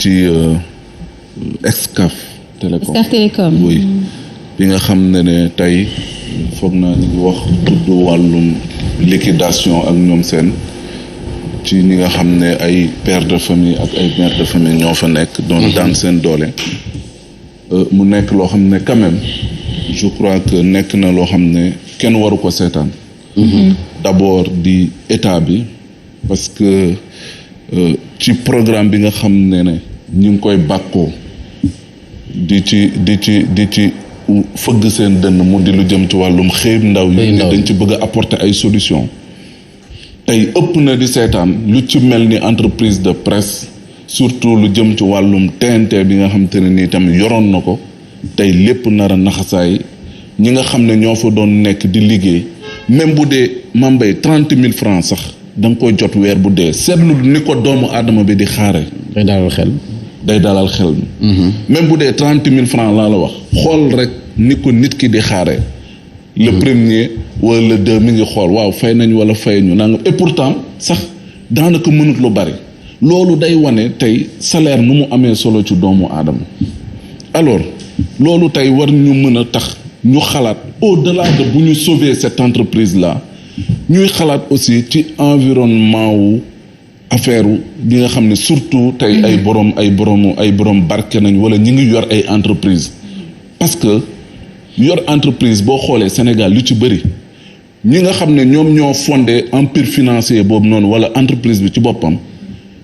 ci Excaf Télécom. Excaf Télécom. oui bi nga xam ne tey foog naa ñu ngi wax tudd wàllum liquidation ak ñoom seen ci ñi nga xam ne ay pères de famille ak ay mères de famille ñoo fa nekk. doon daan seen doole. mu nekk loo xam ne quand même je crois que nekk na loo xam ne kenn waru ko seetaan. d'abord di état bi parce que ci programme bi nga xam ne ñu ngi koy bàkkoo di ci fëgg seen dënn mu di lu jëm ci wàllum xëy ndaw yi ne dañ ci bëgg a apporter ay solution tey ëpp na di seetaan lu ci mel ni entreprise de presse surtout lu jëm ci wàllum TNT bi nga xam te ne nii tamit yoroon na ko tey lépp nar a naxasaay ñi nga xam ne ñoo fa doon nekk di liggéey même bu dee mambay 30 000 francs sax da nga koy jot weer bu dee seetlu ni ko doomu aadama bi di xaare day dalal xel même bu dee 30 000 francs laa la wax xool rek ni ko nit ki di xaare le premier wala le deux mi ngi xool waaw fay nañ wala fay ñu nangam et pourtant sax daanaka mënut lu bari loolu day wane tey salaire nu mu amee solo ci doomu aadama alors loolu tey war ñu mën a tax ñu xalaat au-delà de bu ñu sauver cette entreprise là ñuy xalaat aussi ci environnement wu affaire bi nga xam ne surtout tey ay borom barke nañ wala ñi ngi yor ay entreprise parce que yor entreprise boo xoolee Sénégal lu ci bëri ñi nga xam ne ñoom ñoo fondé empire financier boobu noonu wala entreprise bi ci boppam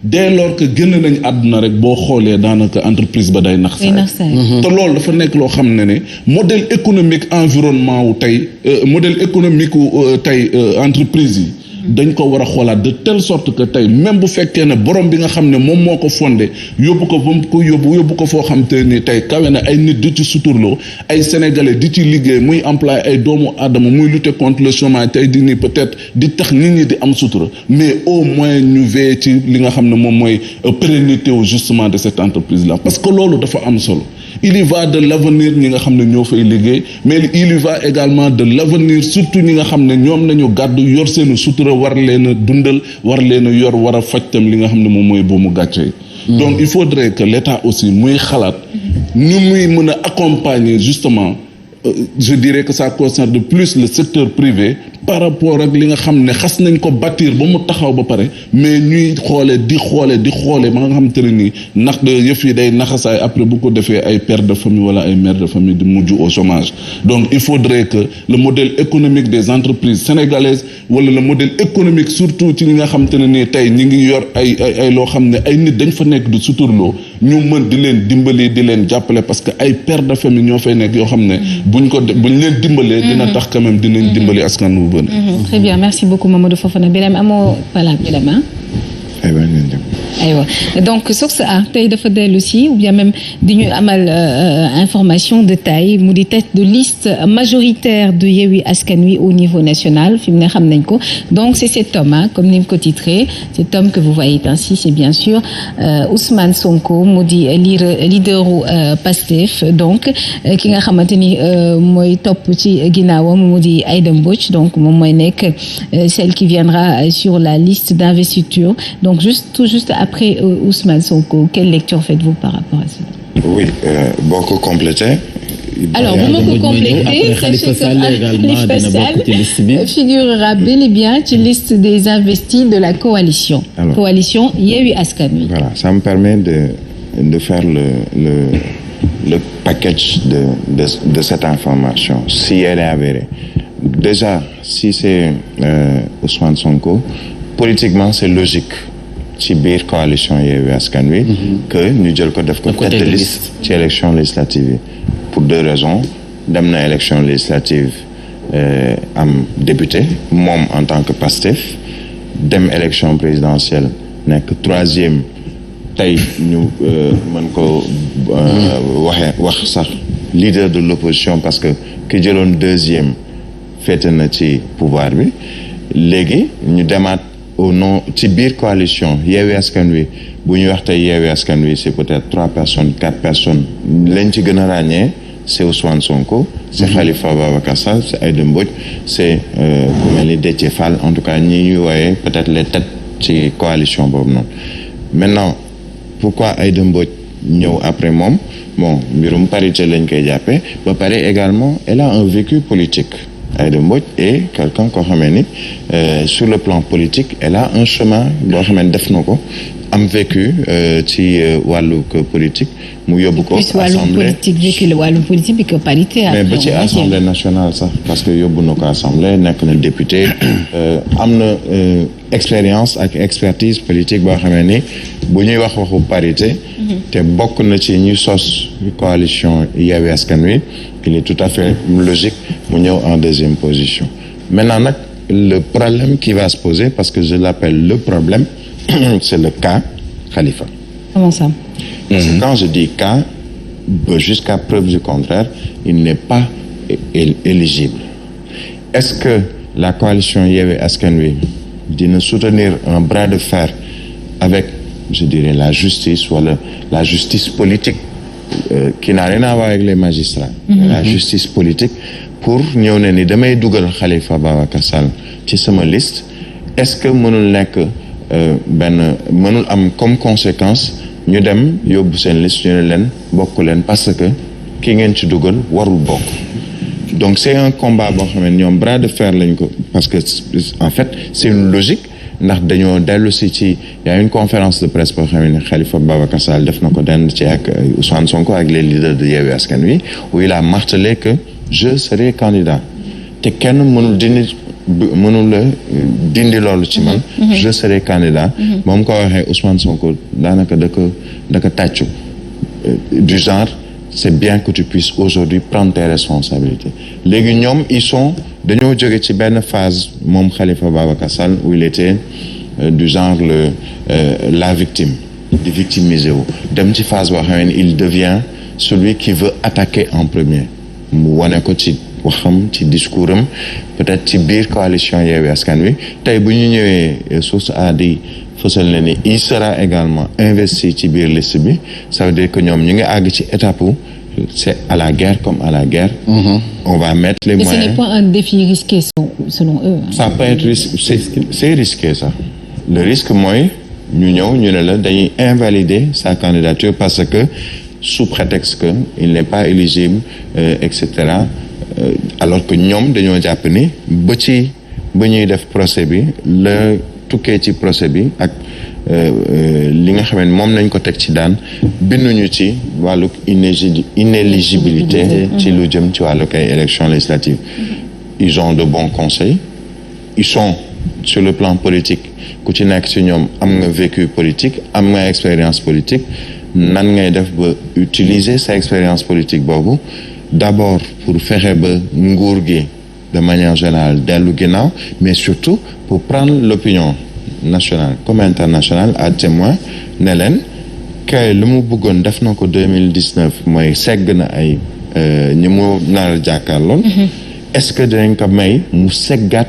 dès lors que génn nañ àdduna rek boo xoolee daanaka entreprise ba day nax saay te loolu dafa nekk loo xam ne modèle économique environnement wu tey modèle économique wu tey entreprise yi dañ ko war a xoolaat de telle sorte que tey même bu fekkee ne borom bi nga xam ne moom moo ko fondé yóbbu ko ba mu ko yóbbu ko foo xam te ni tey kawe na ay nit di ci suturloo ay sénégalais di ci liggéey muy employé ay doomu aadama muy lutter contre le chômage tey di ni peut-être di tax nit ñi di am sutura mais au moins ñu veiller ci li nga xam ne moom mooy pérennité wu justement de cette entreprise là parce que loolu dafa am solo il y va de l'avenir ñi nga xam ne ñoo fay liggéey mais il y va également de l'avenir surtout ñi nga xam ne ñoom nañu gàddu yor seenu sutura war leen a dundal war leen a yor war a faj tam li nga xam ne moom mooy boomu gàcce yi donc il faudrait que l'État aussi muy xalaat ñu muy mën a accompagner justement je dirais que ça concerne de plus le secteur privé par rapport ak li nga xam ne xas nañ ko bâtir ba mu taxaw ba pare mais ñuy xoole ba nga xam te ne nii ndax yëf yi day naxasaay après bu ko defee ay pères de famille wala ay mères de famille di mujj au chômage donc il faudrait que le modèle économique des entreprises sénégalaises wala le modèle économique surtout ci ñi nga xam te ne nii tey ñi ngi yor ay loo xam ne ay nit dañ fa nekk du suturloo ñu mën di leen dimbali di leen jàppale parce que ay pères de famille ñoo fay nekk yoo xam ne buñ leen dimbalee dina tax quand même dinañ dimbali askan wu bëri. Très bien, merci beaucoup Mamadou Fofana. Birame amoo voilà Birame aywa donc source A tey dafa dellu si ou bien même di ñu amal information de taille mu di tête de liste majoritaire de Yewwi Askan Wi au niveau national fi mu ne xam nañ ko donc c'est cet homme comme ni mu ko titré cet homme que vous voyez ainsi c'est bien sûr Ousmane Sonko mu di leaderu Pastef donc ki nga xamante ni mooy topp ci ginnaawam mu di Aïda Mbodj donc moom mooy nekk celle qui viendra sur la liste d'investiture donc tout juste après Ousmane Sonko, quelle lecture faites-vous par rapport à ça? Oui, boo ko complété. Alors, bu ma ko complété, Khalifa Sall également dana bokk ci liste bi. Figurera bel et bien ci liste des investis de la coalition. Alors, coalition Yewwi Askan Wi. Voilà, ça me permet de faire le package de cette information, si elle est avérée. Déjà, si c'est Ousmane Sonko, politiquement, c'est logique. ci biir coalition Yewwi Askan Wi que ñu jël ko def ko tête de liste ci élection législative yi pour deux raisons dem na élection législative am député moom en tant que Pastef dem élection présidentielle nekk troisième tey ñu mën ko wax sax leader de l'opposition parce que ki jëloon deuxième féete na ci pouvoir bi léegi ñu demaat au nom ci biir coalition Yewwi Askan Wi bu ñu wax tey Yewwi Askan Wi c'est peut-être 3 personnes 4 personnes lañ ci gën a ràññee c'est Ousmane Sonko c'est Khalifa Babacar Sall c'est Aïda Mbodj c'est ku mel ni Déthié Fall en tout cas ñi ñuy wooyee peut-être les têtes ci coalition boobu noonu maintenant pourquoi Aïda Mbodj ñëw après moom bon mbirum parité lañ koy jàppee ba pare également elle a un vécu politique Aïda Mbodj est quelqu'un koo xamee ni sur le plan politique elle a un chemin boo xamee ni def na ko am vécu ci wàllu politique mu yóbbu ko assemblée wàllu politique bi que parité mais ba ci assemblée nationale sax parce que yóbbu na ko assemblée nekk na député am na expérience ak expertise politique boo xamee ni bu ñuy wax waxu parité te bokk na ci ñu sos coalition Yewwi Askan Wi il est tout à fait logique mu ñëw en deuxième position maintenant nag le problème qui va se poser parce que je l'appelle le problème c'est le cas Khalifa. Comment ça? Parce que quand je dis cas, jusqu'à preuve du contraire, il n'est pas éligible. Est-ce que la coalition Yewwi Askan Wi dina soutenir un bras de fer avec, je dirais, la justice wala la justice politique qui n'a rien à voir avec les magistrats. La justice politique pour ñëw ne ni damay dugal Khalifa Babacar Sall ci sama liste. Est-ce que mënul nekk mënul am comme conséquence ñu dem yóbbu seen liste ñu ne leen bokk leen parce que ki ngeen ci dugal warul bokk donc c'est un combat boo xam ne ñoom bras de fer lañ ko parce que en fait c'est une logique ndax dañoo dellu ci y a une conférence de presse boo xam ne Khalifa Babacar Sall def na ko dend ci ak Ousmane Sonko ak les leaders de Yewwi Askan Wi où il a martelé que je serai candidat te kenn mënul la dindi loolu ci man je serai candidat moom ko waxee Ousmane Sonko daanaka da ko tàccu du genre c'est bien que tu puisses aujourd'hui prendre tes responsabilités léegi ñoom dañoo jóge ci benn phase moom Khalifa Babacar Sall où il était du genre la victime di victimiser wu dem ci phase boo xam ne il devient celui qui veut attaquer en premier mu wane ko ci waxam ci discours am peut-être ci biir coalition Yewwi Askan Wi tey bu ñu ñëwee source a di fësal na ni il sera également investi ci biir liste bi ça veut dire que ñoom ñu ngi àgg ci étape où c'est à la guerre comme à la guerre. On va mettre les moyens. Mais ce n'est pas un défi risqué selon eux. Ça peut être c'est risqué ça. Le risque mooy ñu ñëw ñu ne la dañuy invalider sa candidature parce que sous prétexte que il n'est pas éligible etc. Alors que ñoom dañoo jàpp ni ba ñuy def procès bi la tukkee ci procès bi ak li nga xam ne moom nañ ko teg ci daan binduñu ci wàllu inéligibilité ci lu jëm ci wàllu kay élections législatives ils ont de bons conseils ils sont sur le plan politique ku ci nekk ci ñoom am nga vécu politique am nga expérience politique nan ngay def ba utiliser sa expérience politique boobu d'abord pour fexe ba nguur gi de manière générale dellu ginnaaw mais surtout pour prendre l'opinion nationale comme internationale à témoin ne leen kay lu mu bëggoon def na ko 2019 mooy segg na ay ñi mu nar a jàkkaarlool est-ce que dinañ ko may mu seggaat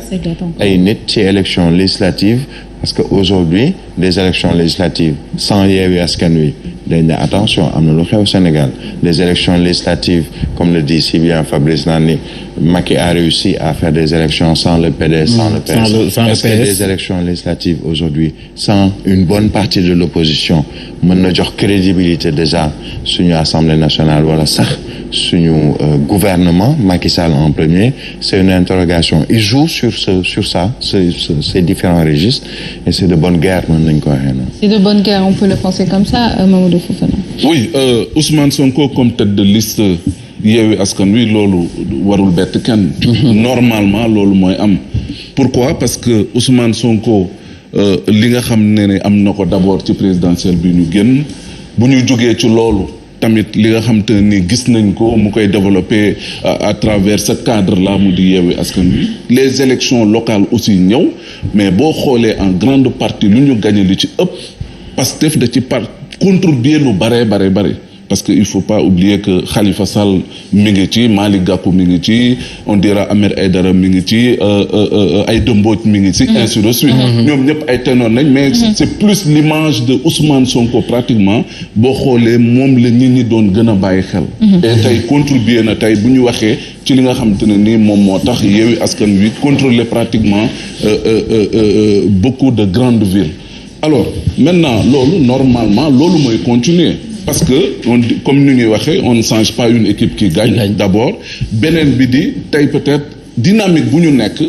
ay nit ci élection législative parce que aujourd'hui des élections législatives sans Yewwi Askan Wi dañ ne attention am na lu xew Sénégal des élections législatives comme le dit si bien Fabrice Nani Macky a réussi à faire des élections sans le PDS sans le PS est-ce que des élections législatives aujourd'hui sans une bonne partie de l'opposition mën na jox crédibilité déjà suñu Assemblée nationale wala sax suñu gouvernement Macky Sall en premier c'est une interrogation il joue sur ces différents registres et c'est de bonne guerre mën nañ ko waxee noonu. C'est de bonne guerre on peut le penser comme ça Mamadou Fofana. Oui Ousmane Sonko comme tête de liste Yewwi Askan Wi loolu warul bett kenn. Normalement loolu mooy am. Pourquoi parce que Ousmane Sonko li nga xam ne am na ko d'abord ci présidentielle bi ñu génn bu ñu jógee ci loolu. tamit li nga xam te ni gis nañ ko mu koy développer à travers ce cadre là mu di Yewwi Askan Wi les élections locales aussi ñëw mais boo xoolee en grande partie lu ñu gagné li ci ëpp Pastef da ci contribuer lu bare parce que il faut pas oublier que Khalifa Sall mi ngi ci Malick Gakou mi ngi ci on dira Ahmed Aïdara mi ngi ci Aïda Mbodj mi ngi ci ainsi de suite ñoom ñëpp ay ténor nañ mais c'est plus l'image de Ousmane Sonko pratiquement boo xoolee moom la nit ñi doon gën a bàyyi xel et tey contribuer na tey bu ñu waxee ci li nga xamante ne nii moom moo tax Yewwi Askan Wi contrôler pratiquement beaucoup de grandes villes alors maintenant loolu normalement loolu mooy continuer parce que comme ni ñuy waxee on ne change pas une équipe qui gagne d'abord beneen bi di tey peut-être dynamique bu ñu nekk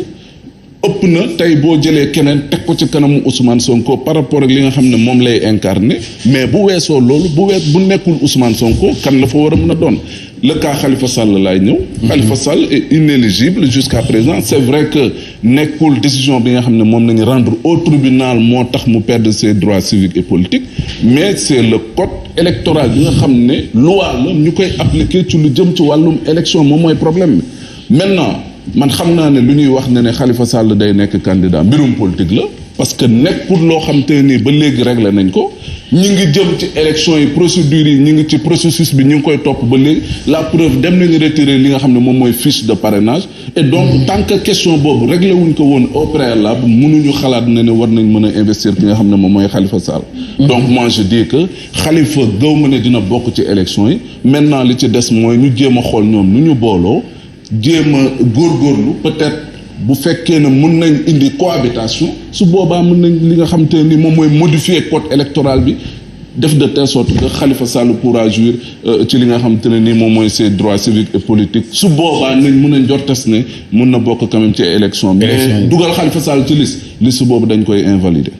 ëpp na tey boo jëlee keneen teg ko ci kanamu Ousmane Sonko par rapport ak li nga xam ne moom lay incarner mais bu weesoo loolu bu nekkul Ousmane Sonko kan la fa war a mën a doon le cas Khalifa Sall laay ñëw. Khalifa Sall est inéligible jusqu'à présent c'est vrai que nekkul décision bi nga xam ne moom nañu rendre au tribunal moo tax mu perdre ses droits civiques et politiques mais c'est le code électoral bi nga xam ne loi la ñu koy appliquer ci lu jëm ci wàllum élection moom mooy problème bi maintenant. man xam naa ne lu ñuy wax ne Khalifa Sall day nekk candidat mbirum politique la parce que nekkul loo xam te nii ba léegi réglé nañ ko ñi ngi jëm ci élection yi procédures yi ñi ngi ci processus bi ñi ngi koy topp ba léegi la preuve dem nañu retirer li nga xam ne moom mooy fiche de parrainage et donc tant que question boobu réglé wuñ ko woon au préalable mënuñu xalaat ne war nañ mën a investir ki nga xam ne moom mooy Khalifa Sall donc moi je dis que Khalifa gaw ma ne dina bokk ci élection yi maintenant li ci des mooy ñu jéem a xool ñoom nu ñu booloo jéem a góorgóorlu peut-être bu fekkee ne mën nañ indi cohabitation su boobaa mën nañ li nga xam te ni moom mooy modifier code électoral bi def de telle sorte que Khalifa Sall pourra jouir ci li nga xam te ne ni moom mooy ses droits civiques et politiques su boobaa nañ mën a njortes ne mën na bokk quand même ci élection mais dugal Khalifa Sall ci liste boobu dañ koy invalider.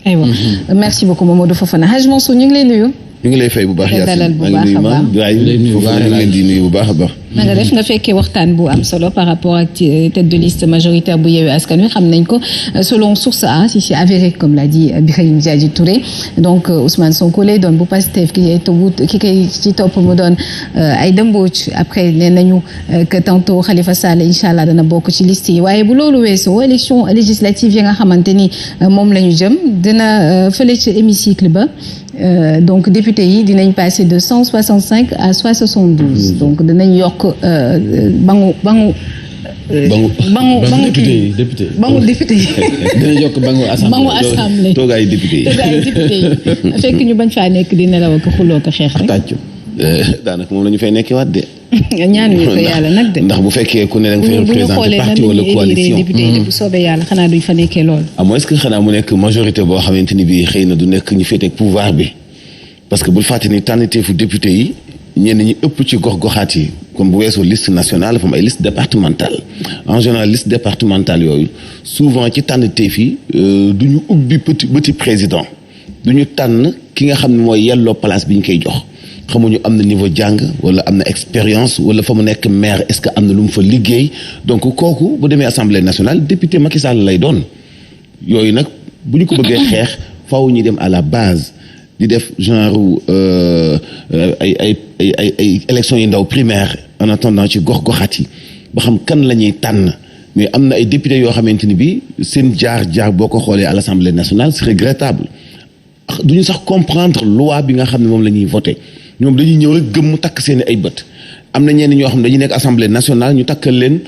aywa merci beaucoup Mamadou Fofana Hadj Mansour ñu ngi lay nuyu. ñu ngi lay fay bu baax dalal bu baax a baax di nuyu bu baax a baax. na nga def nga fekkee waxtaan bu am solo par rapport ak tête de liste majoritaire bu Yewwi Askan Wi xam nañ ko selon source A si c'est avéré comme l'a dit Birahim Diadji Touré donc Ousmane Sonko lay doon bu Pastef ki koy ci topp mu doon Aïda Mbodj après nee nañu que tantôt Khalifa Sall incha allah dana bokk ci liste yi waaye bu loolu weesoo élection législative yi nga xamante ni moom la ñu jëm dina fële ci hémicycle ba. Donc député yi dinañ passer de 165 à 172 donc dinañ yokk bangu député yi dinañ yokk bangu assemblée toogaay député yi fekk ñu bañ faa nekk di nelaw ak xuloo ko xeex rek tàccu daanaka moom la ñu fay nekkee waat de ñaanuñu ko yàlla nag de ndax bu fekkee ku ne da nga fay représenter parti wala coalition député yi bu soobee yàlla xanaa duñ fa nekkee loolu est-ce que xanaa mu nekk majorité boo xamante ni bii xëy na du nekk ñu féete ak pouvoir bi parce que bul fàtte ni tànnateefu député yi ñenn ñi ëpp ci gox-goxaat yi comme bu weesoo liste nationale dafa am ay liste départementale en général liste départementale yooyu souvent ci tànnateef yi du ñu ubbi bëti président du ñu tànn ki nga xam ne mooy yelloo place bi ñu koy jox xamuñu am na niveau jàng wala am na expérience wala fa mu nekk maire est-ce que am na lu mu fa liggéey donc kooku bu demee assemblée nationale député Macky Sall lay doon yooyu nag bu ñu ko bëggee xeex faaw ñuy dem à la base di def genre ay élections yu ndaw primaire en attendant ci gox-goxaat yi ba xam kan la ñuy tànn mais am na ay députés yoo xamante ni bi seen jaar boo ko xoolee à l'Assemblée nationale c'est regrettable duñu sax comprendre loi bi nga xam ne moom la ñuy voter ñoom dañuy ñëw rek gëm mu takk seen ay bët am na ñenn ñoo xam ne dañuy nekk Assemblée nationale ñu takkal leen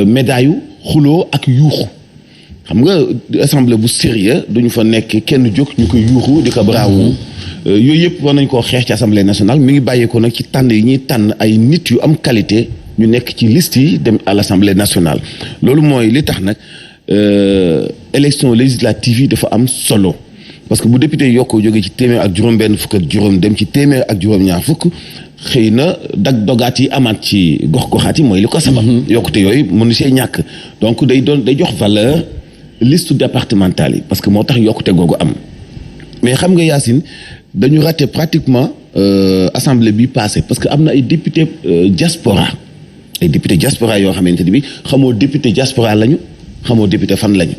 médaille xuloo ak yuuxu xam nga assemblée bu sérieux duñu fa nekk kenn jóg ñu koy yuuxu di ko bravo yooyu yëpp war nañ koo xeex ci assemblée nationale mi ngi bàyyeekoo nag ci tànn yi ñuy tànn ay nit yu am qualité ñu nekk ci liste yi dem à l'assemblée nationale loolu mooy li tax nag élection législative yi dafa am solo parce que bu député yokk jógee ci téeméer ak juróom-benn fukk ak juróom dem ci téeméer ak juróom-ñaar fukk xëy na dogaat yi amaat ci gox-goxaat yi mooy li ko sabab yokkute yooyu mënu see ñàkk donc day jox valeur liste départementale yi parce que moo tax yokkute googu am mais xam nga Yacine dañu raté pratiquement assemblée bi passé parce que am na ay député diaspora yoo xamante ni bi xamoo député diaspora lañu xamoo député fan lañu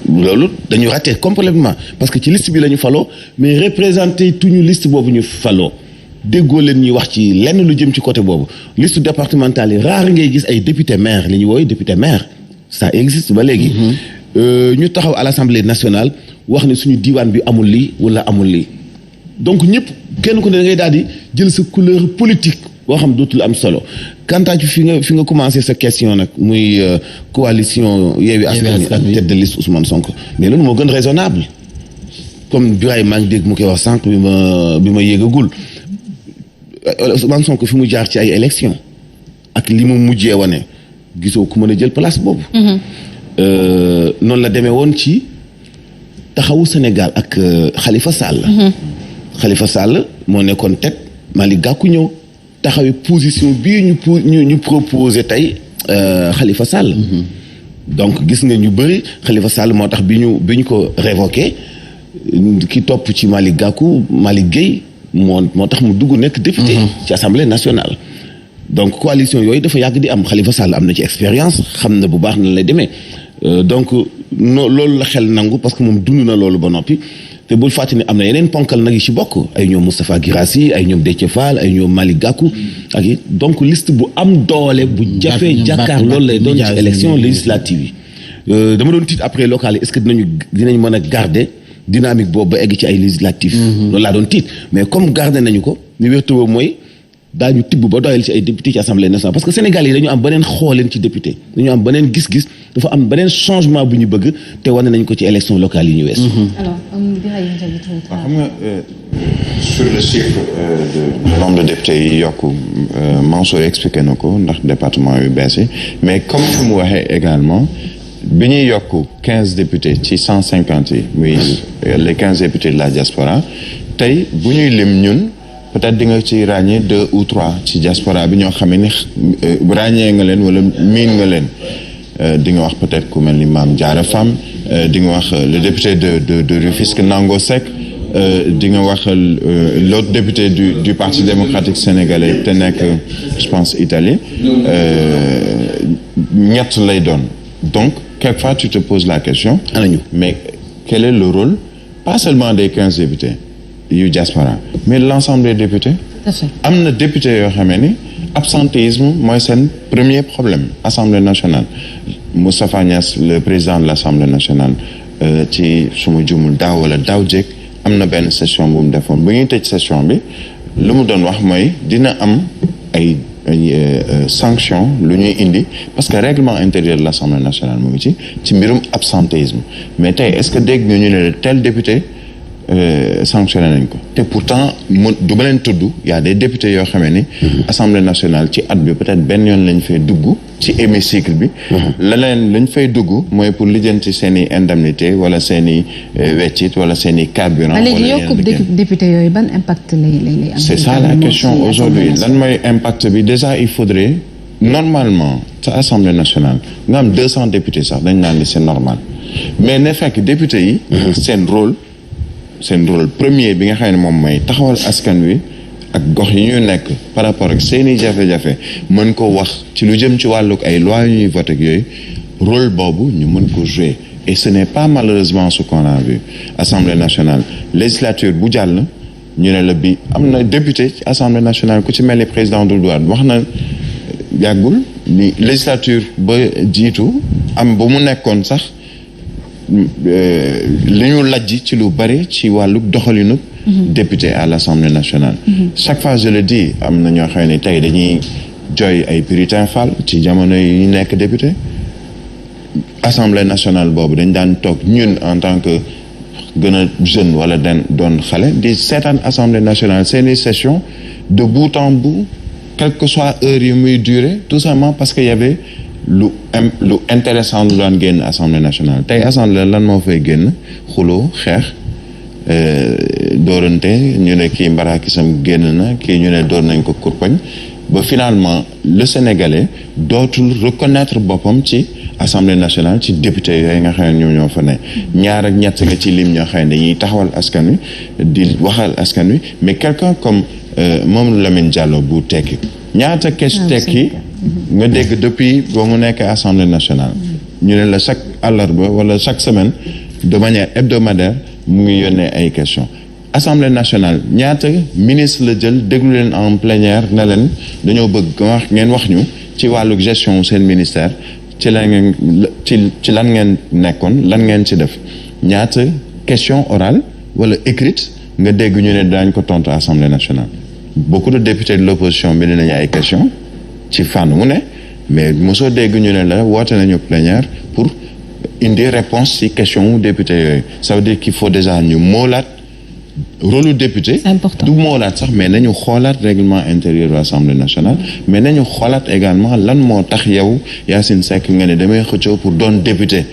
loolu dañu raté complètement parce que ci liste bi la ñu faloo mais représenté tuñu liste boobu ñu faloo déggoo leen ñuy wax ci lenn lu jëm ci côté boobu liste départementale yi rare ngay gis ay député maire li ñu wooy député maire ça existe ba léegi ñu taxaw à l'Assemblée nationale wax ne suñu diiwaan bi amul lii wala amul lii donc ñëpp kenn ku ne da ngay daal di jël sa couleur politique boo xam dootul am solo quant à fi nga commencé sa question nag muy coalition Yewwi Askan Wi ak tête de liste Ousmane Sonko mais loolu moo gën raisonnable comme Birahim maa ngi dégg mu koy wax sànq bi ma yéegagul Ousmane Sonko fi mu jaar ci ay élections ak li mu mujjee wane gisoo ku mën a jël place boobu noonu la demee woon ci taxawu Sénégal ak Khalifa Sall. Khalifa Sall moo nekkoon tête Malick Gakou ñëw taxawee position bii ñu proposé tey Khalifa Sall. donc gis nga ñu bëri Khalifa Sall moo tax bi ñu ko révoqué ki topp ci Malick Gakou Malick Gueye moo tax mu dugg nekk député. ci assemblée nationale. donc coalition yooyu dafa yàgg di am Khalifa Sall am na ci expérience xam na bu baax na lay demee donc loolu la xel nangu parce que moom dund na loolu ba noppi te bul fàtte ne am na yeneen ponkal nag yi ci bokk ay ñoom Moustapha Guirassy ay ñoom Déthié Fall ay ñoom Malick Gakou ak yi donc liste bu am doole bu jafee jàkkaar loolu lay doon ci élection législative yi dama doon tiit après local yi est-ce que dinañ mën a garder dynamique boobu ba egg ci ay législatives loolu laa doon tiit mais comme garder nañu ko li wér tëba mooy daañu tibb ba doyal ci ay député ci assemblée nationale parce que Sénégal yi dañu am beneen xooleen ci député dañu am beneen gis-gis dafa am beneen changement bu ñu bëgg te wane nañ ko ci élection locale yi ñu weesu. alors xam nga sur le chiffre de nombre de députés yi yokku Mansour expliqué na ko ndax département yu bees yi mais comme fi mu waxee également bi ñuy yokku 15 députés ci 150 yi muy les 15 députés de la diaspora tey bu ñuy lim ñun. peut-être di nga ci ràññee 2 ou 3 ci diaspora bi ñoo xamee ni ràññee nga leen wala miin nga leen di nga wax peut-être ku mel ni Mame Diarra Fam di nga wax le député de Rufisque Nango Seck di nga wax l'autre député du Parti démocratique sénégalais te nekk je pense Italie ñett lay doon donc quelquefois tu te poses la question mais quel est le rôle pas seulement des 15 députés yu diaspora mais l'ensemble des députés am na député yoo xamee ni absentéisme mooy seen premier problème Assemblée nationale Moustapha Niasse le président de l'Assemblée nationale ci suma jumul daaw wala daaw jéeg am na benn session bu mu defoon bu ñuy tëj session bi lu mu doon wax mooy dina am ay sanction lu ñuy indi parce que règlement intérieur de l'Assemblée nationale mu ngi ci mbirum absentéisme mais tey est-ce que dégg nga ñu ne tel député sanctionné nañ ko te pourtant du ma leen tudd y a des députés yoo xamee ni assemblée nationale ci at bi peut-être benn yoon lañ fay dugg ci hémicycle bi lañ fay dugg mooy pour lijjanti seen i indemnité wala seen i weccit wala seen i carburant léegi yokkub député yooyu ban impact lay am c'est ça la question aujourd'hui lan mooy impact bi déjà il faudrait normalement sa assemblée nationale nga am 200 députés sax dañ naan ni c'est normal mais ne fekk député yi seen rôle premier bi nga xam ne moom mooy taxawal askan wi ak gox yi ñu nekk par rapport ak seeni jafe-jafe mën ko wax ci lu jëm ci wàllug ay lois yu ñuy voté ak yooyu rôle boobu ñu mën ko jouer et ce n'est pas malheureusement ce qu'on a vu Assemblée nationale législature bu jàll ñu ne la bi am na député ci Assemblée nationale ku ci mel ni président Doudou Wade wax na yàggul ni législature ba jiitu am ba mu nekkoon sax li ñu lajj ci lu bari ci wàllu doxalinu député à l'Assemblée nationale chaque fois je le dis am na ñoo xam ne tey dañuy jooy ay Puritain Fall ci jamono yi ñu nekk député Assemblée nationale boobu dañ daan toog ñun en tant que gën a jeune wala doon xale di seetaan Assemblée nationale seeni session de bout en bout quelle que soit heure yi muy durer tout simplement parce que y avait lu intéressant lu daan génn Assemblée nationale tey assemblée lan moo fay génn xuloo xeex doorante ñu ne kii mbaraakisam génn na kii ñu ne door nañ ko kurpañ ba finalement le Sénégalais dootul reconnaître boppam ci Assemblée nationale ci député yooyu nga xam ne ñoom ñoo fa ne ñaar ak ñett nga ci lim ñoo xam ne dañuy taxawal askan wi di waxal askan wi mais quelqu'un comme Mamadou Lamine Diallo bu tekki ñaata tekki nga dégg depuis ba mu nekk Assemblée nationale ñu ne la chaque àllarba wala chaque semaine de manière hebdomadaire mu ngi yónnee ay questions Assemblée nationale ñaata ministre la jël déglu leen en plénière ne leen dañoo bëgg wax ngeen wax ñu ci wàllu gestion seen ministère ci lan ngeen ci lan ngeen nekkoon lan ngeen ci def ñaata question orale wala écrite nga dégg ñu ne daañ ko tontu Assemblée nationale beaucoup de députés de l'opposition bi nañu ay questions ci fànn mu ne mais mosoo dégg ñu ne la woote nañu plénière pour indi réponse ci question wu député yooyu ça veut dire qu'il faut déjà ñu moolaat rôle député du moolaat sax mais nañu xoolaat règlement intérieur de l'Assemblée nationale mais nañu xoolaat également lan moo tax yow Yacine Seck nga ne damay xëccoo pour doon député